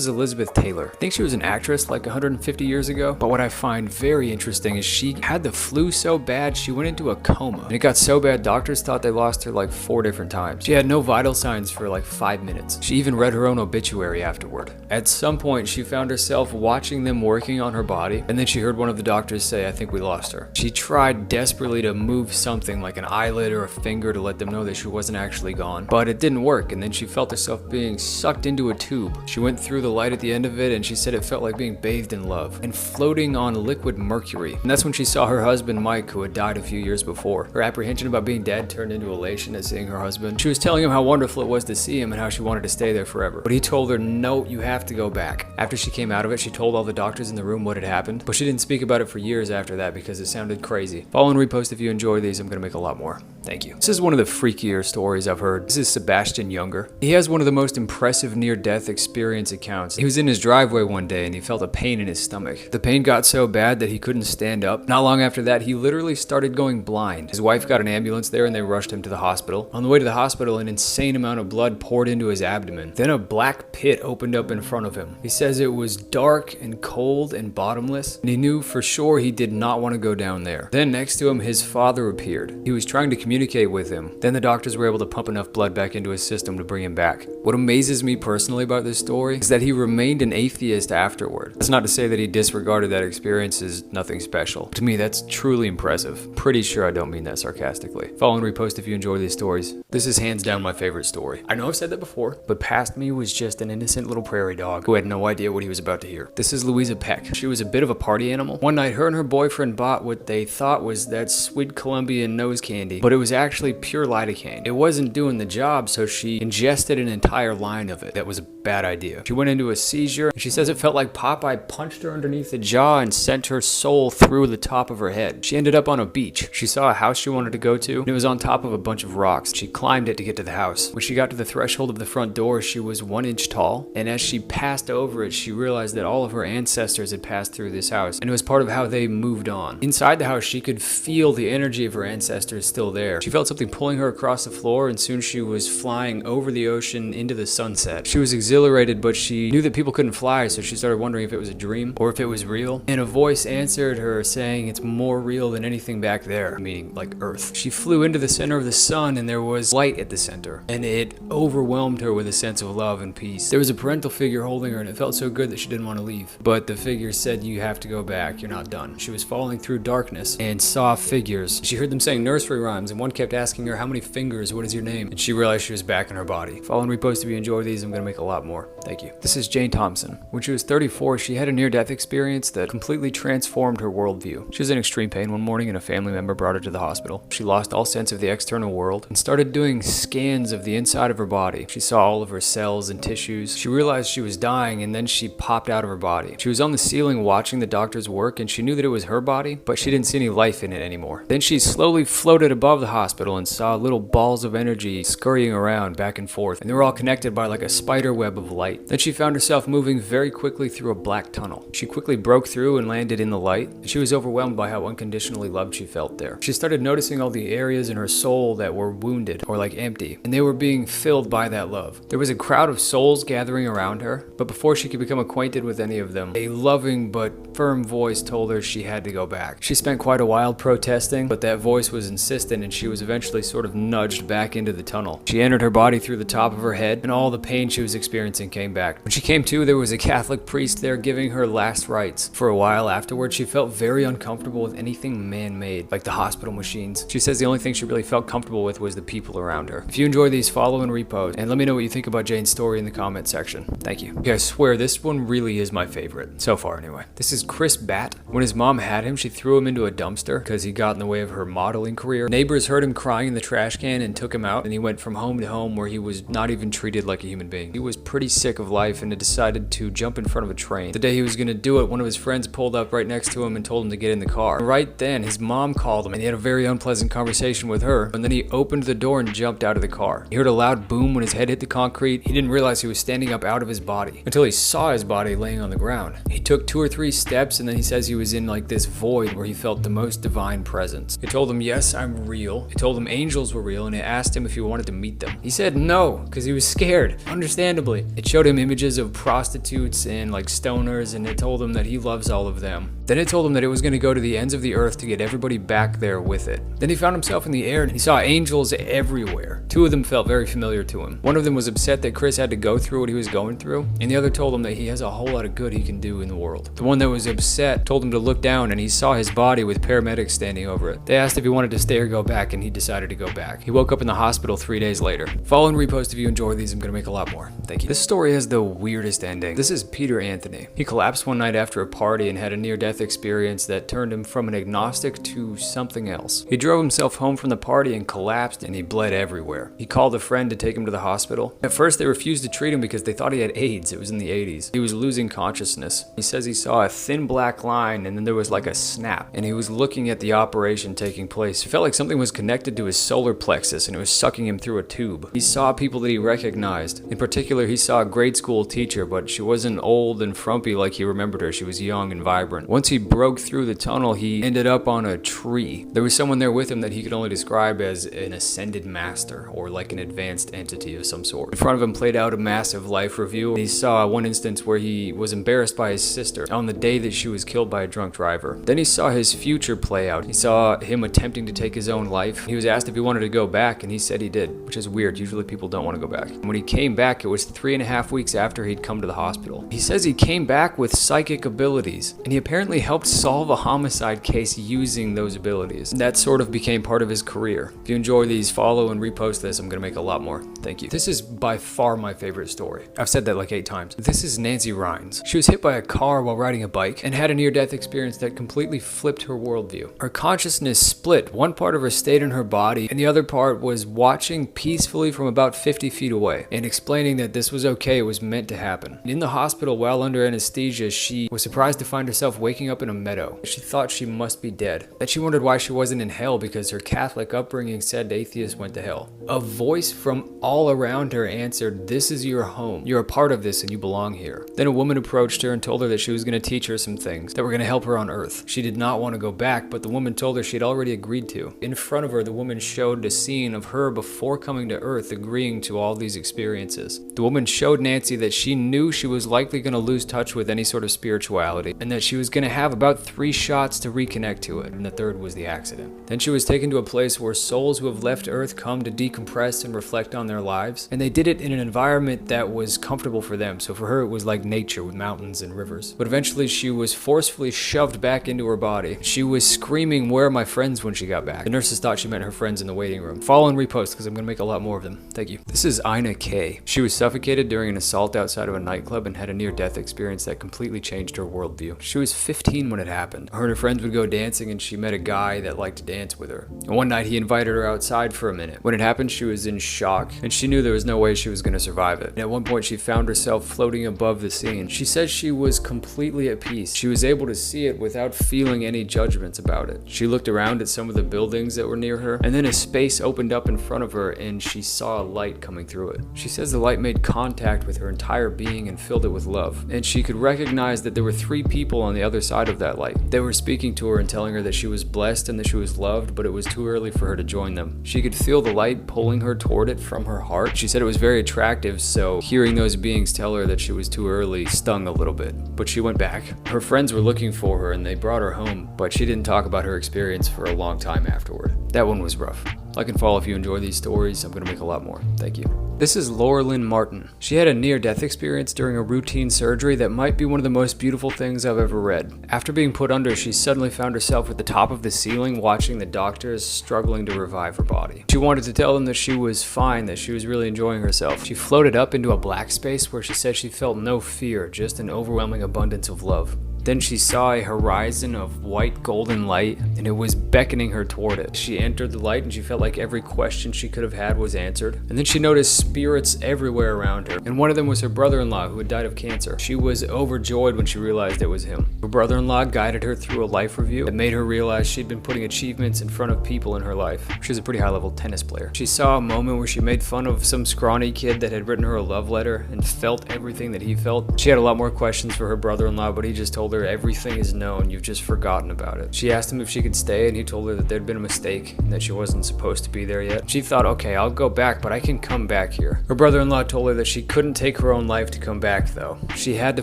This is Elizabeth Taylor. I think she was an actress like 150 years ago, but what I find very interesting is she had the flu so bad she went into a coma. And it got so bad doctors thought they lost her like 4 different times. She had no vital signs for like 5 minutes. She even read her own obituary afterward. At some point she found herself watching them working on her body, and then she heard one of the doctors say, "I think we lost her." She tried desperately to move something like an eyelid or a finger to let them know that she wasn't actually gone, but it didn't work, and then she felt herself being sucked into a tube. She went through the light at the end of it, and she said it felt like being bathed in love and floating on liquid mercury. And that's when she saw her husband Mike, who had died a few years before. Her apprehension about being dead turned into elation at seeing her husband. She was telling him how wonderful it was to see him and how she wanted to stay there forever, but he told her, "No, you have to go back." After she came out of it, she told all the doctors in the room what had happened, but she didn't speak about it for years after that because it sounded crazy. Follow and repost if you enjoy these. I'm gonna make a lot more. Thank you. This is one of the freakier stories I've heard. This is Sebastian Younger. He has one of the most impressive near-death experience accounts. He was in his driveway one day and he felt a pain in his stomach. The pain got so bad that he couldn't stand up. Not long after that, he literally started going blind. His wife got an ambulance there and they rushed him to the hospital. On the way to the hospital, an insane amount of blood poured into his abdomen. Then a black pit opened up in front of him. He says it was dark and cold and bottomless, and he knew for sure he did not want to go down there. Then next to him, his father appeared. He was trying to communicate with him. Then the doctors were able to pump enough blood back into his system to bring him back. What amazes me personally about this story is that he remained an atheist afterward. That's not to say that he disregarded that experience as nothing special. To me, that's truly impressive. Pretty sure I don't mean that sarcastically. Follow and repost if you enjoy these stories. This is hands down my favorite story. I know I've said that before, but past me was just an innocent little prairie dog who had no idea what he was about to hear. This is Louise Peck. She was a bit of a party animal. One night, her and her boyfriend bought what they thought was that sweet Colombian nose candy, but it was actually pure lidocaine. It wasn't doing the job, so she ingested an entire line of it. That was a bad idea. She went into a seizure, and she says it felt like Popeye punched her underneath the jaw and sent her soul through the top of her head. She ended up on a beach. She saw a house she wanted to go to, and it was on top of a bunch of rocks. She climbed it to get to the house. When she got to the threshold of the front door, she was 1 inch tall, and as she passed over it, she realized that all of her ancestors had passed through this house, and it was part of how they moved on. Inside the house, she could feel the energy of her ancestors still there. She felt something pulling her across the floor, and soon she was flying over the ocean into the sunset. She was exhilarated, but she knew that people couldn't fly, so she started wondering if it was a dream or if it was real. And a voice answered her saying it's more real than anything back there, meaning like Earth. She flew into the center of the sun, and there was light at the center, and it overwhelmed her with a sense of love and peace. There was a parental figure holding her, and it felt so good that she didn't want to leave. But the figure said, "You have to go back, you're not done." She was falling through darkness and saw figures. She heard them saying nursery rhymes, and one kept asking her, "How many fingers? What is your name?" And she realized she was back in her body. Follow and repost if you enjoy these. I'm gonna make a lot more. Thank you. This is Jane Thompson. When she was 34, she had a near-death experience that completely transformed her worldview. She was in extreme pain one morning, and a family member brought her to the hospital. She lost all sense of the external world and started doing scans of the inside of her body. She saw all of her cells and tissues. She realized she was dying, and then she popped out of her body. She was on the ceiling watching the doctors work, and she knew that it was her body, but she didn't see any life in it anymore. Then she slowly floated above the hospital and saw little balls of energy scurrying around back and forth, and they were all connected by like a spider web of light. Then she found herself moving very quickly through a black tunnel. She quickly broke through and landed in the light. She was overwhelmed by how unconditionally loved she felt there. She started noticing all the areas in her soul that were wounded or like empty, and they were being filled by that love. There was a crowd of souls gathering around her, but before she could become acquainted with any of them, a loving but firm voice told her she had to go back. She spent quite a while protesting, but that voice was insistent, and she was eventually sort of nudged back into the tunnel. She entered her body through the top of her head, and all the pain she was experiencing came back. When she came to, there was a Catholic priest there giving her last rites. For a while afterwards, she felt very uncomfortable with anything man-made, like the hospital machines. She says the only thing she really felt comfortable with was the people around her. If you enjoy these, follow and repost, and let me know what you think about Jane's story in the comment section. Thank you. Okay, I swear this one really is my favorite, so far anyway. This is Chris Batt. When his mom had him, she threw him into a dumpster because he got in the way of her modeling career. Neighbors heard him crying in the trash can and took him out, and he went from home to home where he was not even treated like a human being. He was pretty sick of life and had decided to jump in front of a train. The day he was gonna do it, one of his friends pulled up right next to him and told him to get in the car. Right then, his mom called him, and he had a very unpleasant conversation with her, and then he opened the door and jumped out of the car. He heard a loud boom when his head hit the concrete. He didn't realize he was standing up out of his body until he saw his body laying on the ground. He took 2 or 3 steps, and then he says he was in like this void where he felt the most divine presence. It told him, "Yes, I'm real. real. It told him angels were real, and it asked him if he wanted to meet them. He said no, because he was scared, understandably. It showed him images of prostitutes and like stoners, and it told him that he loves all of them. Then it told him that it was going to go to the ends of the earth to get everybody back there with it. Then he found himself in the air, and he saw angels everywhere. Two of them felt very familiar to him. One of them was upset that Chris had to go through what he was going through, and the other told him that he has a whole lot of good he can do in the world. The one that was upset told him to look down, and he saw his body with paramedics standing over it. They asked if he wanted to stay or go back, and he decided to go back. He woke up in the hospital 3 days later. Follow and repost if you enjoy these. I'm going to make a lot more. Thank you. This story has the weirdest ending. This is Peter Anthony. He collapsed one night after a party and had a near-death experience that turned him from an agnostic to something else. He drove himself home from the party and collapsed, and he bled everywhere. He called a friend to take him to the hospital. At first, they refused to treat him because they thought he had AIDS. It was in the 80s. He was losing consciousness. He says he saw a thin black line, and then there was like a snap, and he was looking at the operation taking place. It felt like something was connected to his solar plexus, and it was sucking him through a tube. He saw people that he recognized. In particular, he saw a grade school teacher, but she wasn't old and frumpy like he remembered her. She was young and vibrant. Once he broke through the tunnel, he ended up on a tree. There was someone there with him that he could only describe as an ascended master, or like an advanced entity of some sort. In front of him played out a massive life review. He saw one instance where he was embarrassed by his sister on the day that she was killed by a drunk driver. Then he saw his future play out. He saw him attempting to take his own life. He was asked if he wanted to go back, and he said he did, which is weird. Usually people don't want to go back. And when he came back, it was 3.5 weeks after he'd come to the hospital. He says he came back with psychic abilities, and he apparently helped solve a homicide case using those abilities. That sort of became part of his career. If you enjoy these, follow and repost this. I'm going to make a lot more. Thank you. This is by far my favorite story. I've said that like 8 times. This is Nancy Rhines. She was hit by a car while riding a bike and had a near-death experience that completely flipped her worldview. Her consciousness split. One part of her stayed in her body, and the other part was watching peacefully from about 50 feet away and explaining that this was okay, it was meant to happen. In the hospital, while under anesthesia, she was surprised to find herself waking up in a meadow. She thought she must be dead. Then she wondered why she wasn't in hell, because her Catholic upbringing said atheists went to hell. A voice from all around her answered, "This is your home. You're a part of this and you belong here." Then a woman approached her and told her that she was going to teach her some things that were going to help her on Earth. She did not want to go back, but the woman told her she had already agreed to. In front of her, the woman showed a scene of her before coming to Earth agreeing to all these experiences. The woman showed Nancy that she knew she was likely going to lose touch with any sort of spirituality, and that she was going to have about 3 shots to reconnect to it, and the third was the accident. Then she was taken to a place where souls who have left Earth come to decompress and reflect on their lives, and they did it in an environment that was comfortable for them. So for her, it was like nature with mountains and rivers. But eventually she was forcefully shoved back into her body. She was screaming, "Where are my friends?" when she got back. The nurses thought she meant her friends in the waiting room. Follow and repost because I'm going to make a lot more of them. Thank you. This is AinaK. She was suffocated during an assault outside of a nightclub and had a near-death experience that completely changed her worldview. She was 15 when it happened. Her and her friends would go dancing, and she met a guy that liked to dance with her. And one night he invited her outside for a minute. When it happened, she was in shock, and she knew there was no way she was going to survive it. And at one point, she found herself floating above the scene. She says she was completely at peace. She was able to see it without feeling any judgments about it. She looked around at some of the buildings that were near her, and then a space opened up in front of her, and she saw a light coming through it. She says the light made contact with her entire being and filled it with love. And she could recognize that there were 3 people on the other side of that light. They were speaking to her and telling her that she was blessed and that she was loved, but it was too early for her to join them. She could feel the light pulling her toward it from her heart. She said it was very attractive, so hearing those beings tell her that she was too early stung a little bit. But she went back. Her friends were looking for her and they brought her home, but she didn't talk about her experience for a long time afterward. That one was rough. Like and follow if you enjoy these stories. I'm going to make a lot more. Thank you. This is LauralynnMartin. She had a near-death experience during a routine surgery that might be one of the most beautiful things I've ever read. After being put under, she suddenly found herself at the top of the ceiling watching the doctors struggling to revive her body. She wanted to tell them that she was fine, that she was really enjoying herself. She floated up into a black space where she said she felt no fear, just an overwhelming abundance of love. Then she saw a horizon of white golden light, and it was beckoning her toward it. She entered the light and she felt like every question she could have had was answered. And then she noticed spirits everywhere around her, and one of them was her brother-in-law who had died of cancer. She was overjoyed when she realized it was him. Her brother-in-law guided her through a life review that made her realize she'd been putting achievements in front of people in her life. She was a pretty high-level tennis player. She saw a moment where she made fun of some scrawny kid that had written her a love letter and felt everything that he felt. She had a lot more questions for her brother-in-law, but he just told told her everything is known, you've just forgotten about it. She asked him if she could stay, and he told her that there'd been a mistake and that she wasn't supposed to be there yet. She thought, okay, I'll go back, but I can come back here. Her brother-in-law told her that she couldn't take her own life to come back though. She had to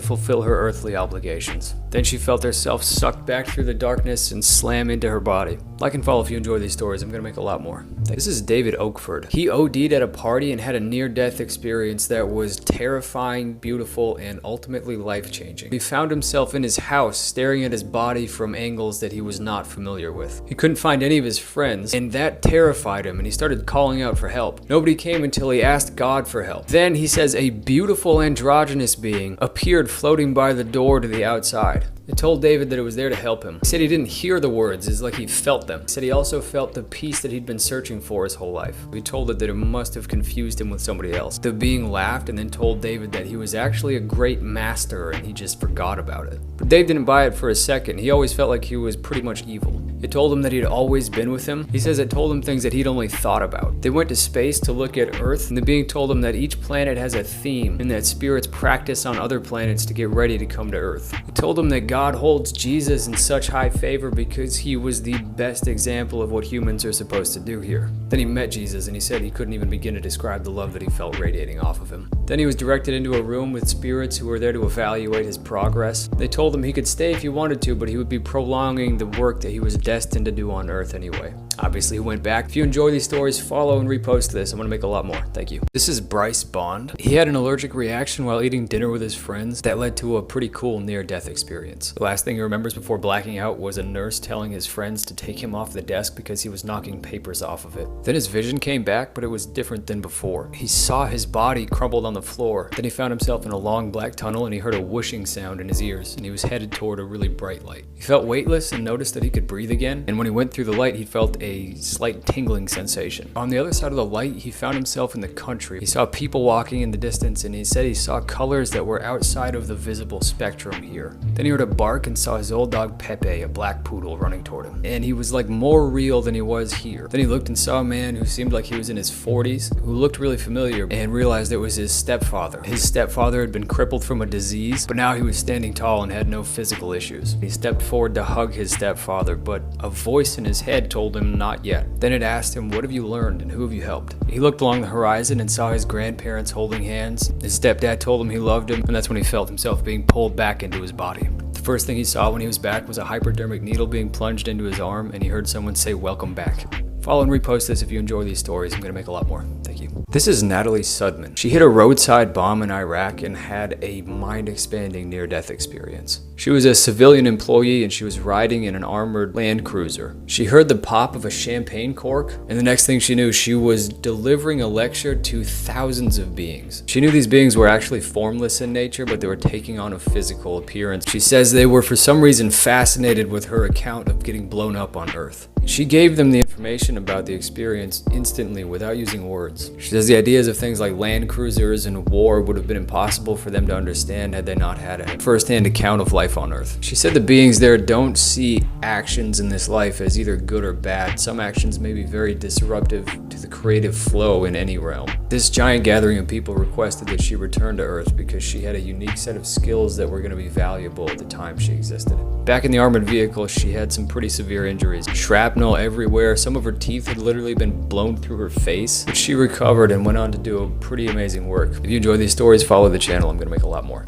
fulfill her earthly obligations. Then she felt herself sucked back through the darkness and slam into her body. Like and follow if you enjoy these stories. I'm gonna make a lot more. This is David Oakford. He OD'd at a party and had a near-death experience that was terrifying, beautiful, and ultimately life-changing. He found himself in his house staring at his body from angles that he was not familiar with. He couldn't find any of his friends, and that terrified him, and he started calling out for help. Nobody came until he asked God for help. Then, he says, a beautiful androgynous being appeared floating by the door to the outside. It told David that it was there to help him. He said he didn't hear the words, it's like he felt them. He said he also felt the peace that he'd been searching for his whole life. He told it that it must have confused him with somebody else. The being laughed and then told David that he was actually a great master and he just forgot about it. But Dave didn't buy it for a second. He always felt like he was pretty much evil. It told him that he'd always been with him. He says it told him things that he'd only thought about. They went to space to look at Earth, and the being told him that each planet has a theme and that spirits practice on other planets to get ready to come to Earth. It told him that God holds Jesus in such high favor because he was the best example of what humans are supposed to do here. Then he met Jesus and he said he couldn't even begin to describe the love that he felt radiating off of him. Then he was directed into a room with spirits who were there to evaluate his progress. They told him he could stay if he wanted to, but he would be prolonging the work that he was destined to do on Earth anyway. Obviously he went back. If you enjoy these stories, follow and repost this. I'm gonna make a lot more. Thank you. This is Bryce Bond. He had an allergic reaction while eating dinner with his friends that led to a pretty cool near-death experience. The last thing he remembers before blacking out was a nurse telling his friends to take him off the desk because he was knocking papers off of it. Then his vision came back, but it was different than before. He saw his body crumbled on the floor. Then he found himself in a long black tunnel and he heard a whooshing sound in his ears, and he was headed toward a really bright light. He felt weightless and noticed that he could breathe again, and when he went through the light, he felt a slight tingling sensation. On the other side of the light, he found himself in the country. He saw people walking in the distance, and he said he saw colors that were outside of the visible spectrum here. Then he heard a bark and saw his old dog Pepe, a black poodle, running toward him. And he was like more real than he was here. Then he looked and saw a man who seemed like he was in his 40s, who looked really familiar, and realized it was his stepfather. His stepfather had been crippled from a disease, but now he was standing tall and had no physical issues. He stepped forward to hug his stepfather, but a voice in his head told him not yet. Then it asked him, what have you learned and who have you helped? He looked along the horizon and saw his grandparents holding hands. His stepdad told him he loved him, and that's when he felt himself being pulled back into his body. The first thing he saw when he was back was a hypodermic needle being plunged into his arm, and he heard someone say, welcome back. Follow and repost this if you enjoy these stories. I'm going to make a lot more. Thank you. This is Natalie Sudman. She hit a roadside bomb in Iraq and had a mind-expanding near-death experience. She was a civilian employee and she was riding in an armored Land Cruiser. She heard the pop of a champagne cork, and the next thing she knew, she was delivering a lecture to thousands of beings. She knew these beings were actually formless in nature, but they were taking on a physical appearance. She says they were for some reason fascinated with her account of getting blown up on Earth. She gave them the information about the experience instantly without using words. She says the ideas of things like land cruisers and war would have been impossible for them to understand had they not had a first-hand account of life on Earth. She said the beings there don't see actions in this life as either good or bad. Some actions may be very disruptive to the creative flow in any realm. This giant gathering of people requested that she return to Earth because she had a unique set of skills that were going to be valuable at the time she existed. Back in the armored vehicle, she had some pretty severe injuries. Shrapnel everywhere. Some of her teeth had literally been blown through her face, but she recovered and went on to do a pretty amazing work. If you enjoy these stories, follow the channel. I'm going to make a lot more.